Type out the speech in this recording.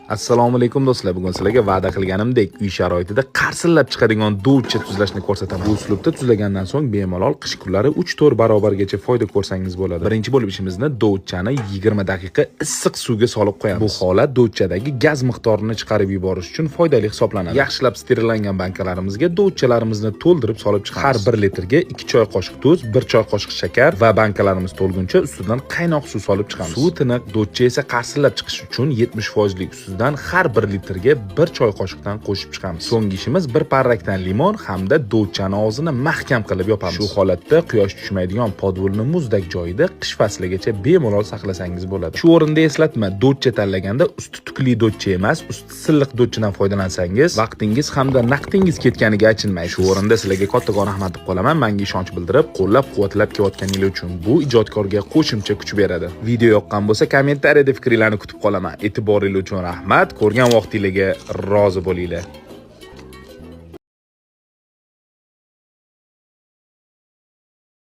Assalomu alaykum do'stlar. Bugun sizlarga va'da qilganimdek uy sharoitida qarsillab chiqadigan do'chcha tuzlashni ko'rsataman. Bu uslubda tuzlagandan so'ng bemalol qish kunlari 3-4 barobargacha foyda ko'rsangiz bo'ladi. Birinchi bo'lib ishimizni do'chchani 20 daqiqa issiq suvga solib qo'yamiz. Bu holat do'chchadagi gaz miqdorini chiqarib yuborish uchun foydali hisoblanadi. Yaxshilab sterillangan bankalarimizga do'chchalarimizni to'ldirib solib chiqamiz. Har 1 litrga 2 choy qoshiq tuz, 1 choy qoshiq shakar va bankalarimiz to'lguncha ustidan qaynoq suv solib chiqamiz. Suv tiniq, do'chcha esa qarsillab chiqish uchun 70% ustidan har 1 litrga 1 choy qoshiqdan qo'shib chiqamiz. So'nggi ishimiz bir parrakdan limon hamda do'chchani og'zini mahkam qilib yopamiz. Shu holatda quyosh tushmaydigan podvolni muzdek joyida qish fasligacha bemalol saqlasangiz bo'ladi. Shu o'rinda eslatma, do'chcha tanlaganda usti tukli do'chcha emas, usti silliq do'chchadan foydalansangiz, vaqtingiz hamda naqdingiz ketganiga achinmaysiz. Shu o'rinda sizlarga kattakon rahmat deb qolaman. Menga ishonch bildirib, qo'llab-quvvatlab kelayotganingiz uchun. Bu ijodkorga qo'shimcha kuch beradi. Video yoqqan bo'lsa, kommentariyada fikringizni kutib qolaman. E'tiboringiz uchun rahmat. Ko'rgan vaqtingizga rozi bo'linglar.